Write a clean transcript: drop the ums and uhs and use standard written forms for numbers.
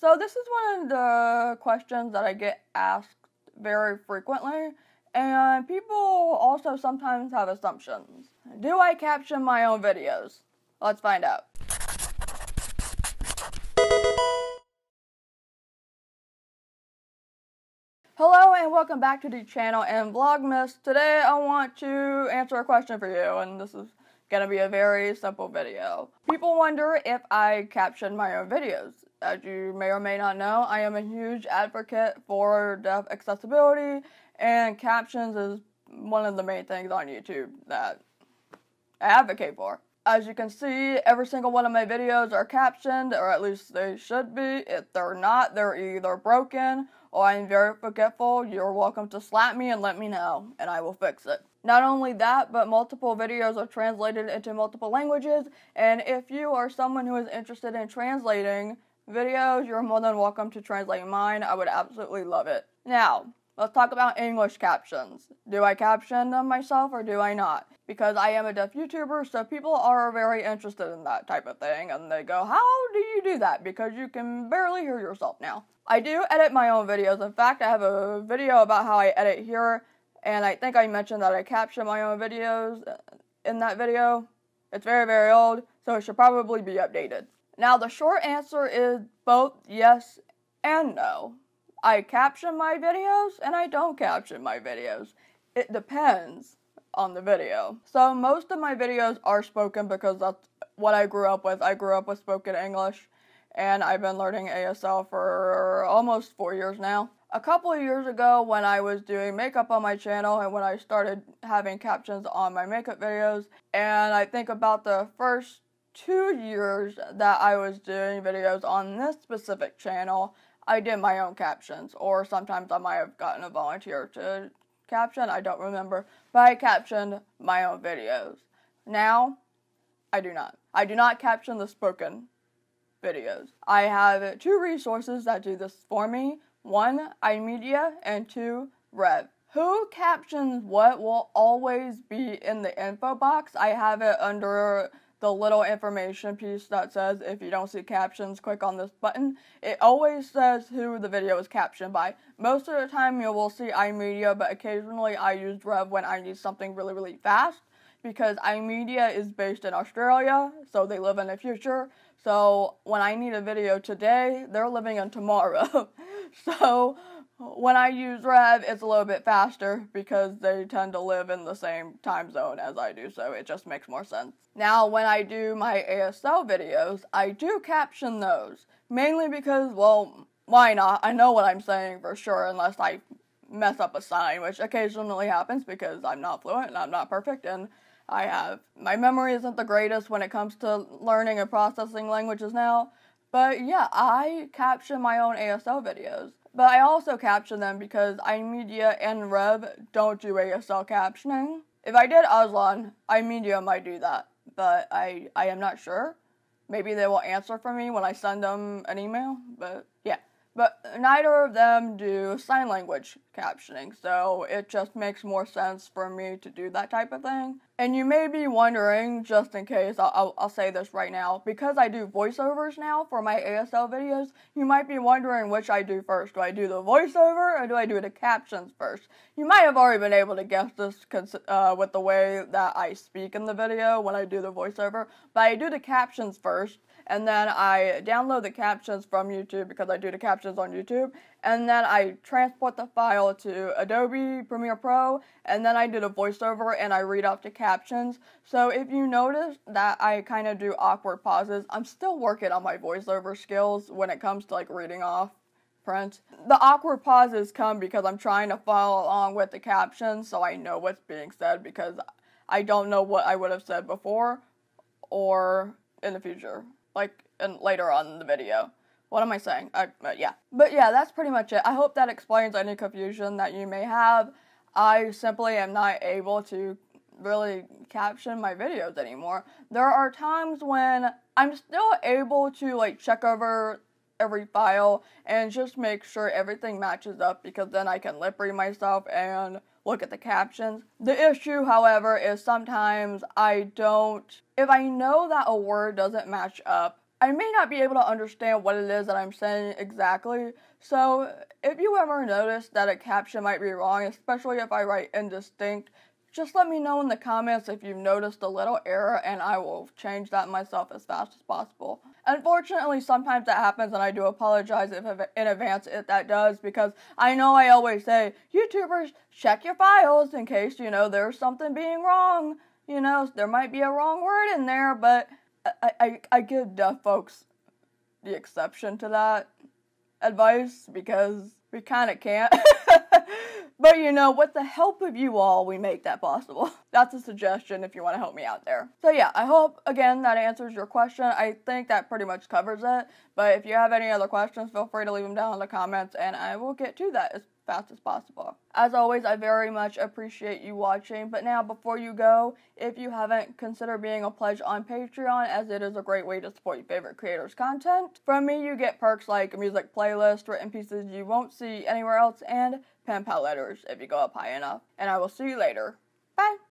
So this is one of the questions that I get asked very frequently, and people also sometimes have assumptions. Do I caption my own videos? Let's find out. Hello and welcome back to the channel and Vlogmas. Today I want to answer a question for you, and this is going to be a very simple video. People wonder if I caption my own videos. As you may or may not know, I am a huge advocate for deaf accessibility, and captions is one of the main things on YouTube that I advocate for. As you can see, every single one of my videos are captioned, or at least they should be. If they're not, they're either broken or I'm very forgetful. You're welcome to slap me and let me know, and I will fix it. Not only that, but multiple videos are translated into multiple languages, and if you are someone who is interested in translating videos, you're more than welcome to translate mine. I would absolutely love it. Now, let's talk about English captions. Do I caption them myself or do I not? Because I am a deaf YouTuber, so people are very interested in that type of thing, and they go, how do you do that? Because you can barely hear yourself now. I do edit my own videos. In fact, I have a video about how I edit here, and I think I mentioned that I caption my own videos in that video. It's very, very old, so it should probably be updated. Now, the short answer is both yes and no. I caption my videos and I don't caption my videos. It depends on the video. So most of my videos are spoken because that's what I grew up with. I grew up with spoken English, and I've been learning ASL for almost 4 years now. A couple of years ago, when I was doing makeup on my channel and when I started having captions on my makeup videos, and I think about the first 2 years that I was doing videos on this specific channel, I did my own captions, or sometimes I might have gotten a volunteer to caption, I don't remember, but I captioned my own videos. Now, I do not. I do not caption the spoken videos. I have 2 resources that do this for me. 1, iMedia, and 2, Rev. Who captions what will always be in the info box. I have it under the little information piece that says, if you don't see captions, click on this button. It always says who the video is captioned by. Most of the time you will see iMedia, but occasionally I use Rev when I need something really, really fast, because iMedia is based in Australia, so they live in the future. So when I need a video today, they're living in tomorrow. So when I use Rev, it's a little bit faster because they tend to live in the same time zone as I do, so it just makes more sense. Now, when I do my ASL videos, I do caption those, mainly because, well, why not? I know what I'm saying for sure, unless I mess up a sign, which occasionally happens because I'm not fluent and I'm not perfect, and my memory isn't the greatest when it comes to learning and processing languages now. But yeah, I caption my own ASL videos. But I also caption them because iMedia and Rev don't do ASL captioning. If I did Auslan, iMedia might do that, but I am not sure. Maybe they will answer for me when I send them an email, but yeah. But neither of them do sign language captioning, so it just makes more sense for me to do that type of thing. And you may be wondering, just in case, I'll say this right now, because I do voiceovers now for my ASL videos, you might be wondering which I do first. Do I do the voiceover or do I do the captions first? You might have already been able to guess this with the way that I speak in the video when I do the voiceover, but I do the captions first. And then I download the captions from YouTube because I do the captions on YouTube. And then I transport the file to Adobe Premiere Pro. And then I do the voiceover and I read off the captions. So if you notice that I kind of do awkward pauses, I'm still working on my voiceover skills when it comes to like reading off print. The awkward pauses come because I'm trying to follow along with the captions so I know what's being said, because I don't know what I would have said before or in the future. Like, and later on in the video. What am I saying? Yeah. But yeah, that's pretty much it. I hope that explains any confusion that you may have. I simply am not able to really caption my videos anymore. There are times when I'm still able to, like, check over every file and just make sure everything matches up, because then I can lip read myself and look at the captions. The issue, however, is sometimes if I know that a word doesn't match up I may not be able to understand what it is that I'm saying exactly, so if you ever notice that a caption might be wrong, especially if I write indistinct, just let me know in the comments if you've noticed a little error, and I will change that myself as fast as possible. Unfortunately, sometimes that happens, and I do apologize in advance if that does, because I know I always say, YouTubers, check your files in case, there's something being wrong. There might be a wrong word in there, but I give deaf folks the exception to that advice, because we kind of can't. But with the help of you all, we make that possible. That's a suggestion if you want to help me out there. So yeah, I hope, again, that answers your question. I think that pretty much covers it. But if you have any other questions, feel free to leave them down in the comments, and I will get to that as fast as possible. As always, I very much appreciate you watching. But now, before you go, if you haven't, consider being a pledge on Patreon, as it is a great way to support your favorite creators' content. From me, you get perks like a music playlist, written pieces you won't see anywhere else, and pen pal letters if you go up high enough. And I will see you later. Bye!